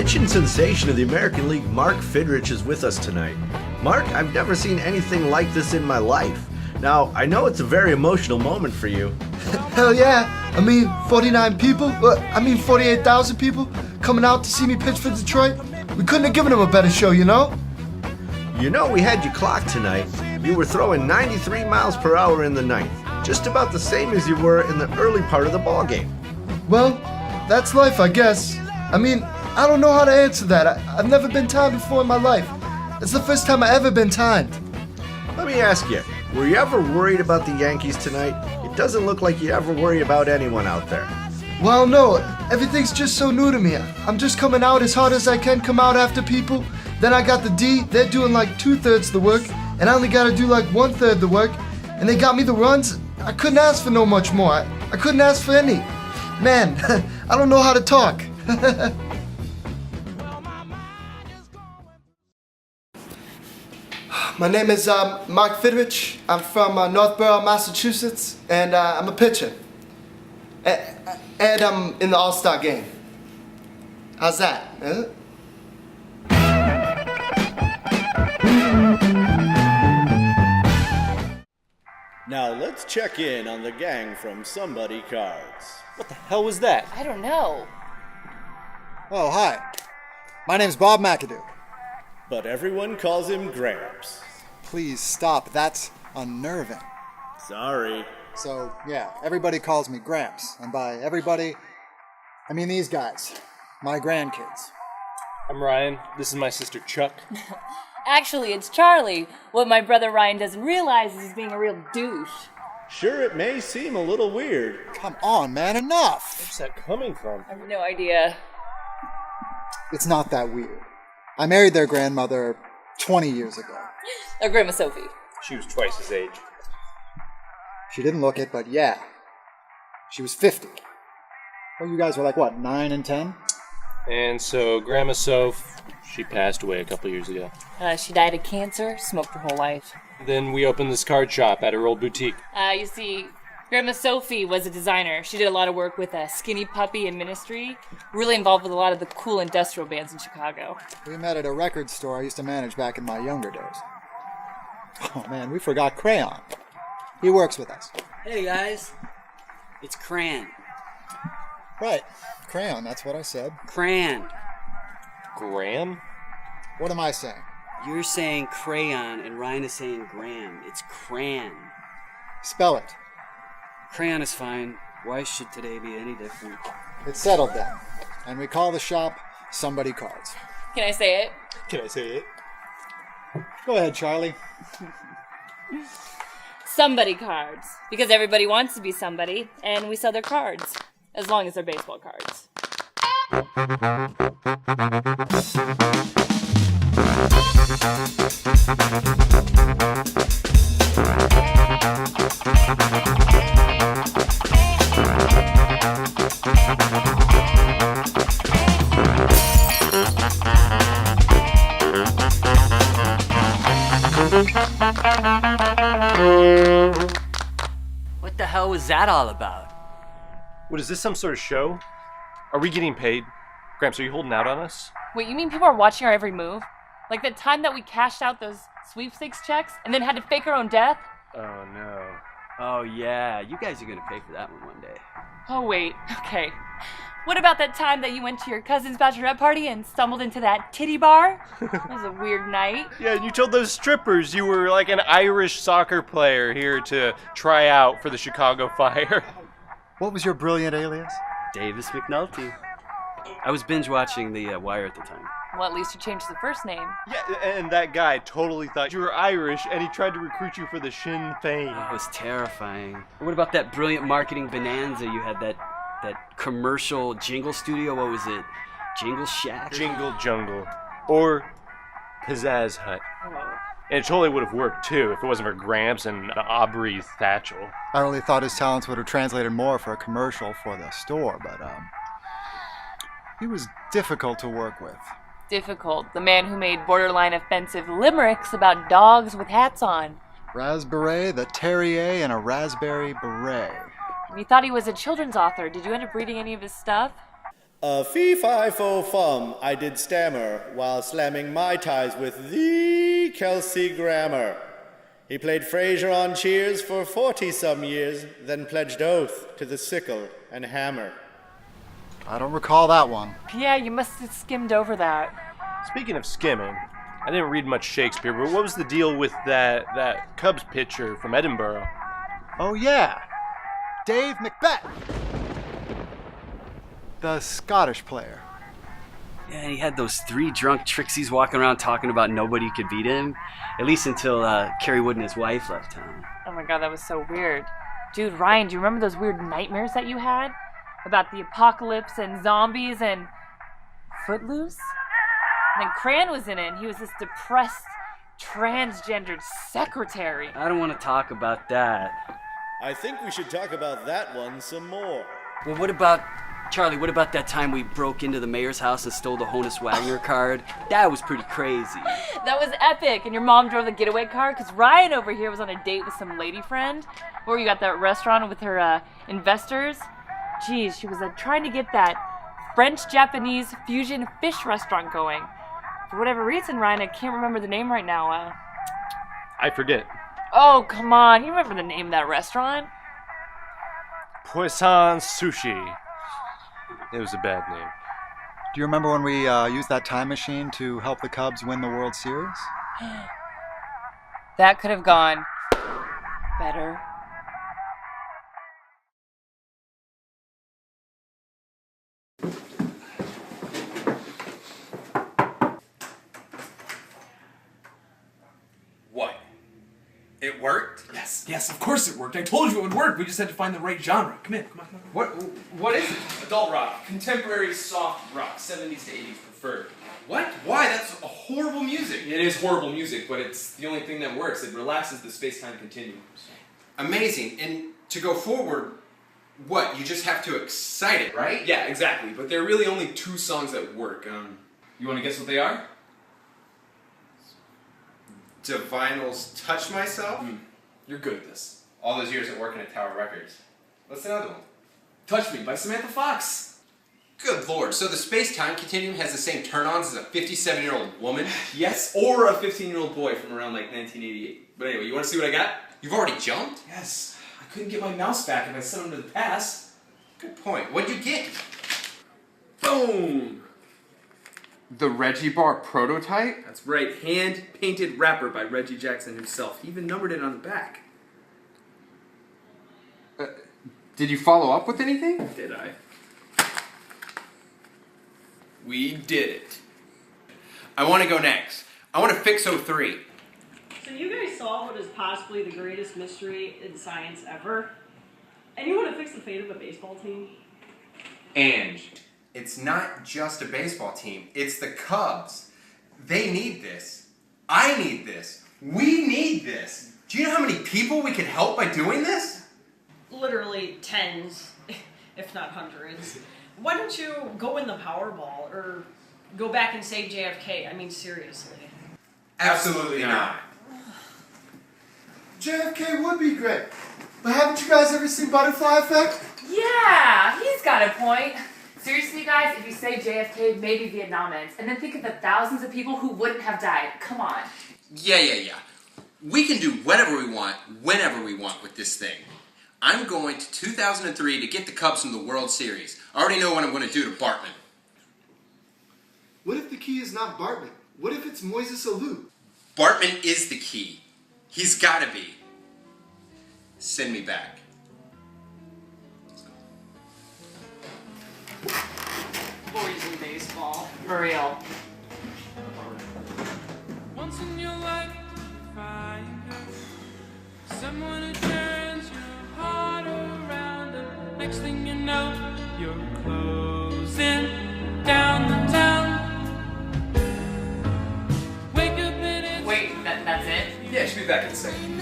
pitching sensation of the American League, Mark Fidrich, is with us tonight. Mark, I've never seen anything like this in my life. Now, I know it's a very emotional moment for you. Hell yeah. 48,000 people coming out to see me pitch for Detroit. We couldn't have given them a better show, you know? You know, we had you clocked tonight. You were throwing 93 miles per hour in the ninth, just about the same as you were in the early part of the ball game. Well, that's life, I guess. I don't know how to answer that. I've never been timed before in my life. It's the first time I've ever been timed. Let me ask you, were you ever worried about the Yankees tonight? It doesn't look like you ever worry about anyone out there. Well, no, everything's just so new to me. I'm just coming out as hard as I can come out after people. Then I got the D, they're doing like 2/3 the work, and I only gotta do like 1/3 the work, and they got me the runs. I couldn't ask for no much more. I couldn't ask for any. Man, I don't know how to talk. My name is Mark Fidrich. I'm from Northborough, Massachusetts, and I'm a pitcher. And I'm in the All-Star game. How's that? Huh? Now let's check in on the gang from Somebody Cards. What the hell was that? I don't know. Oh, hi. My name's Bob McAdoo. But everyone calls him Gramps. Please stop. That's unnerving. Sorry. So, yeah, everybody calls me Gramps. And by everybody, I mean these guys. My grandkids. I'm Ryan. This is my sister Chuck. Actually, it's Charlie. What my brother Ryan doesn't realize is he's being a real douche. Sure, it may seem a little weird. Come on, man, enough! Where's that coming from? I have no idea. It's not that weird. I married their grandmother 20 years ago. Or Grandma Sophie. She was twice his age. She didn't look it, but yeah. She was 50. Well, you guys were like, what, 9 and 10? And so Grandma Soph, she passed away a couple years ago. She died of cancer, smoked her whole life. Then we opened this card shop at her old boutique. You see, Grandma Sophie was a designer. She did a lot of work with Skinny Puppy and Ministry. Really involved with a lot of the cool industrial bands in Chicago. We met at a record store I used to manage back in my younger days. Oh man, we forgot Crayon. He works with us. Hey guys, it's Cran. Right, Crayon, that's what I said. Cran. Graham? What am I saying? You're saying crayon and Ryan is saying gram. It's cran. Spell it. Crayon is fine. Why should today be any different? It's settled then. And we call the shop Somebody Cards. Can I say it? Can I say it? Go ahead, Charlie. Somebody Cards. Because everybody wants to be somebody, and we sell their cards. As long as they're baseball cards. What the hell was that all about? What, is this some sort of show? Are we getting paid? Gramps, are you holding out on us? Wait, you mean people are watching our every move? Like the time that we cashed out those sweepstakes checks and then had to fake our own death? Oh no. Oh yeah, you guys are gonna pay for that one day. Oh wait, okay. What about that time that you went to your cousin's bachelorette party and stumbled into that titty bar? That was a weird night. Yeah, and you told those strippers you were like an Irish soccer player here to try out for the Chicago Fire. What was your brilliant alias? Davis McNulty. I was binge watching The Wire at the time. Well, at least you changed the first name. Yeah, and that guy totally thought you were Irish, and he tried to recruit you for the Sinn Féin. It was terrifying. What about that brilliant marketing bonanza you had, that commercial jingle studio? What was it? Jingle Shack? Jingle Jungle. Or Pizzazz Hut. Oh. And it totally would have worked, too, if it wasn't for Gramps and Aubrey Thatchell. I really thought his talents would have translated more for a commercial for the store, but he was difficult to work with. Difficult. The man who made borderline offensive limericks about dogs with hats on. Raspberry, the Terrier, and a raspberry beret. You thought he was a children's author. Did you end up reading any of his stuff? A fee-fi-fo-fum I did stammer while slamming my ties with the Kelsey Grammer. He played Frasier on Cheers for 40-some years, then pledged oath to the sickle and hammer. I don't recall that one. Yeah, you must have skimmed over that. Speaking of skimming, I didn't read much Shakespeare, but what was the deal with that Cubs pitcher from Edinburgh? Oh yeah, Dave Macbeth, the Scottish player. Yeah, and he had those 3 drunk trixies walking around talking about nobody could beat him. At least until Kerry Wood and his wife left town. Oh my god, that was so weird. Dude, Ryan, do you remember those weird nightmares that you had? About the apocalypse and zombies and Footloose? And then Cran was in it, and he was this depressed, transgendered secretary. I don't want to talk about that. I think we should talk about that one some more. Well, what about that time we broke into the mayor's house and stole the Honus Wagner card? That was pretty crazy. That was epic, and your mom drove the getaway car because Ryan over here was on a date with some lady friend. Or you got that restaurant with her investors. Geez, she was trying to get that French-Japanese fusion fish restaurant going. For whatever reason, Ryan, I can't remember the name right now. I forget. Oh, come on. You remember the name of that restaurant? Poisson Sushi. It was a bad name. Do you remember when we used that time machine to help the Cubs win the World Series? That could have gone better. What? It worked? Yes, of course it worked. I told you it would work. We just had to find the right genre. Come in, come on. What is it? Adult rock, contemporary soft rock, 70s to 80s preferred. What? Why? That's horrible music. It is horrible music, but it's the only thing that works. It relaxes the space-time continuum. Amazing. And to go forward, what? You just have to excite it, right? Yeah, exactly. But there are really only 2 songs that work. You want to guess what they are? Divinal's Touch Myself? You're good at this. All those years at working at Tower Records. What's another one? Touch Me by Samantha Fox. Good lord. So the space-time continuum has the same turn-ons as a 57-year-old woman? Yes, or a 15-year-old boy from around like 1988. But anyway, you want to see what I got? You've already jumped? Yes. I couldn't get my mouse back if I sent him to the past. Good point. What'd you get? Boom! The Reggie Bar prototype? That's right, hand-painted wrapper by Reggie Jackson himself. He even numbered it on the back. Did you follow up with anything? Did I? We did it. I want to go next. I want to fix 03. So you guys solved what is possibly the greatest mystery in science ever? And you want to fix the fate of a baseball team? Ange, it's not just a baseball team. It's the Cubs. They need this. I need this. We need this. Do you know how many people we could help by doing this? Literally tens, if not hundreds. Why don't you go win the Powerball or go back and save JFK? I mean, seriously. Absolutely not. JFK would be great. But haven't you guys ever seen Butterfly Effect? Yeah, he's got a point. Seriously, guys, if you say JFK, maybe Vietnam ends. And then think of the thousands of people who wouldn't have died. Come on. Yeah. We can do whatever we want, whenever we want with this thing. I'm going to 2003 to get the Cubs in the World Series. I already know what I'm going to do to Bartman. What if the key is not Bartman? What if it's Moises Alou? Bartman is the key. He's got to be. Send me back. Boys in baseball. For real. Once in your life, find someone who turns your heart around, and next thing you know, you're closing down the town. Wake up and it's... Wait, that's it? Yeah, she'll be back in a second.